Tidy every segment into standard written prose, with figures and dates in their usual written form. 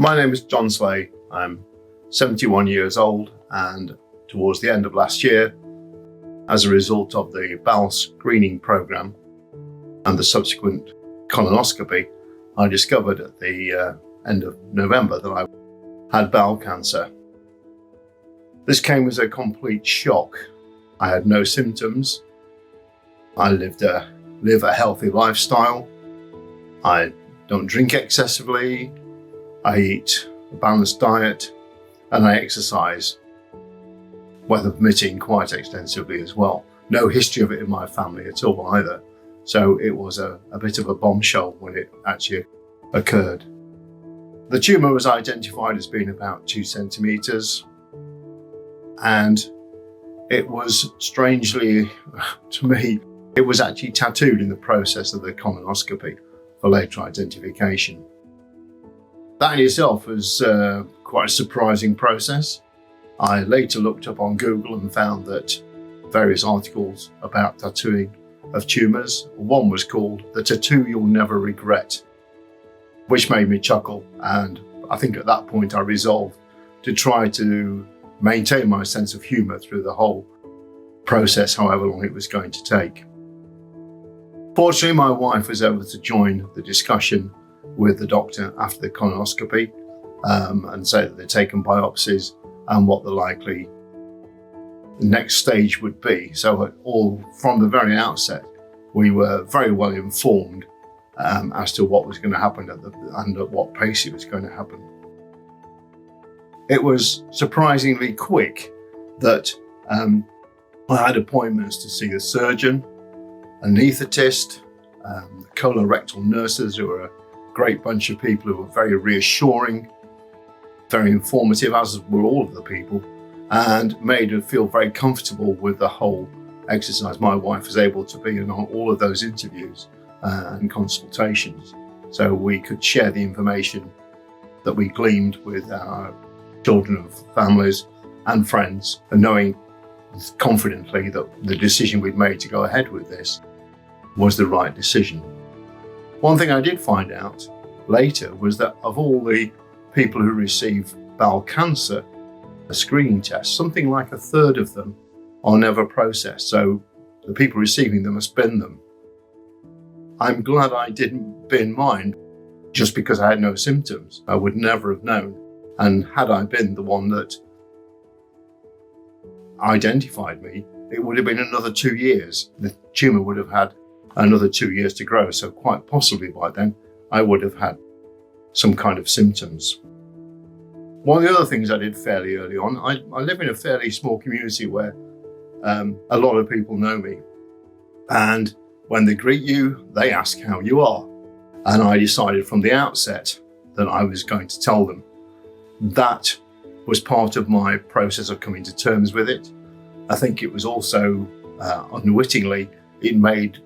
My name is John Slay. I'm 71 years old, and towards the end of last year, as a result of the bowel screening program and the subsequent colonoscopy, I discovered at the end of November that I had bowel cancer. This came as a complete shock. I had no symptoms. I live a healthy lifestyle. I don't drink excessively. I eat a balanced diet, and I exercise, weather permitting, quite extensively as well. No history of it in my family at all either. So it was a bit of a bombshell when it actually occurred. The tumour was identified as being about 2 centimetres, and it was strangely, to me, it was actually tattooed in the process of the colonoscopy for later identification. That in itself was quite a surprising process. I later looked up on Google and found that various articles about tattooing of tumours. One was called "The Tattoo You'll Never Regret," which made me chuckle, and I think at that point I resolved to try to maintain my sense of humour through the whole process, however long it was going to take. Fortunately, my wife was able to join the discussion with the doctor after the colonoscopy and say that they'd taken biopsies and what the likely next stage would be. So all from the very outset, we were very well informed as to what was going to happen and at what pace it was going to happen. It was surprisingly quick that I had appointments to see the surgeon, anaesthetist, colorectal nurses, who were a great bunch of people who were very reassuring, very informative, as were all of the people, and made her feel very comfortable with the whole exercise. My wife was able to be in on all of those interviews and consultations, so we could share the information that we gleaned with our children and families and friends, and knowing confidently that the decision we'd made to go ahead with this was the right decision. One thing I did find out later was that of all the people who receive bowel cancer screening tests, something like a third of them are never processed. So the people receiving them must bin them. I'm glad I didn't bin mine just because I had no symptoms. I would never have known. And had I been the one that identified me, it would have been another 2 years. The tumour would have had another 2 years to grow. So quite possibly by then, I would have had some kind of symptoms. One of the other things I did fairly early on, I live in a fairly small community where a lot of people know me. And when they greet you, they ask how you are. And I decided from the outset that I was going to tell them. That was part of my process of coming to terms with it. I think it was also, unwittingly, it made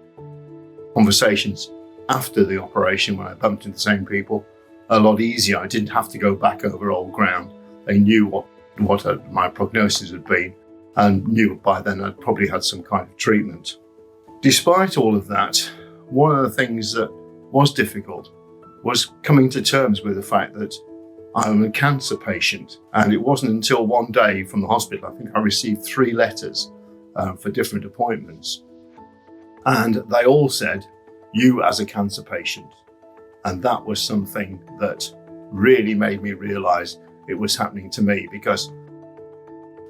conversations after the operation, when I bumped into the same people, a lot easier. I didn't have to go back over old ground. They knew what my prognosis had been, and knew by then I'd probably had some kind of treatment. Despite all of that, one of the things that was difficult was coming to terms with the fact that I'm a cancer patient. And it wasn't until one day from the hospital, I think I received 3 letters for different appointments. And they all said, "You as a cancer patient." And that was something that really made me realise it was happening to me, because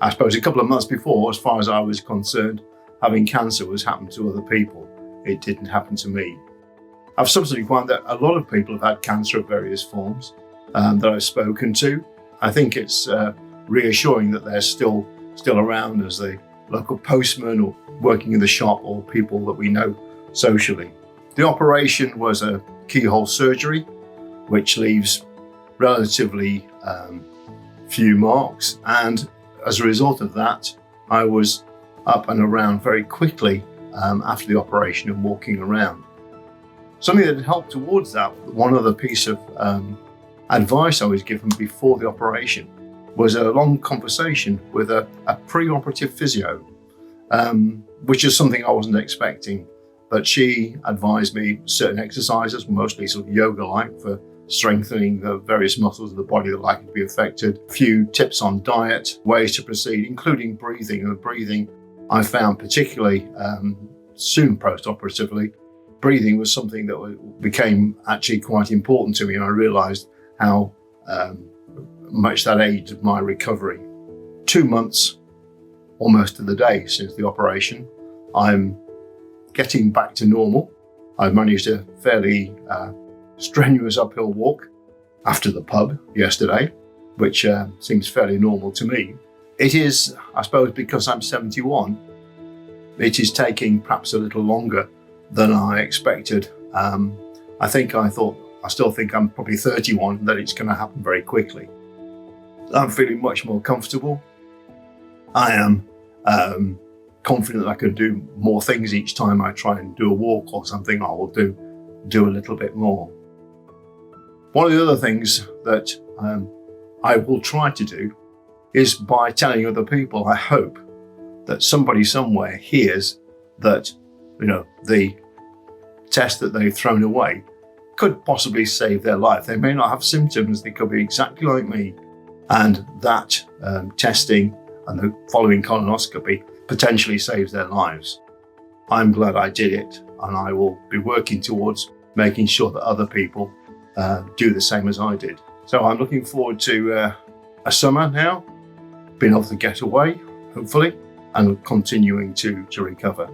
I suppose a couple of months before, as far as I was concerned, having cancer was happening to other people. It didn't happen to me. I've subsequently found that a lot of people have had cancer of various forms that I've spoken to. I think it's reassuring that they're still around as the local postman or working in the shop, or people that we know socially. The operation was a keyhole surgery, which leaves relatively few marks. And as a result of that, I was up and around very quickly after the operation and walking around. Something that helped towards that, one other piece of advice I was given before the operation, was a long conversation with a pre-operative physio, which is something I wasn't expecting. But she advised me certain exercises, mostly sort of yoga-like, for strengthening the various muscles of the body that are likely to be affected. A few tips on diet, ways to proceed, including breathing. And the breathing I found particularly soon post-operatively, breathing was something that became actually quite important to me, and I realised how much that aided my recovery. 2 months, almost to the day since the operation, I'm getting back to normal. I've managed a fairly strenuous uphill walk after the pub yesterday, which seems fairly normal to me. It is, I suppose, because I'm 71, it is taking perhaps a little longer than I expected. I still think I'm probably 31, that it's going to happen very quickly. I'm feeling much more comfortable. I am confident that I can do more things each time I try and do a walk or something. I will do a little bit more. One of the other things that I will try to do is by telling other people. I hope that somebody somewhere hears that, the test that they've thrown away could possibly save their life. They may not have symptoms, they could be exactly like me, and that testing and the following colonoscopy potentially saves their lives. I'm glad I did it, and I will be working towards making sure that other people do the same as I did. So I'm looking forward to a summer now, being able to get away, hopefully, and continuing to recover.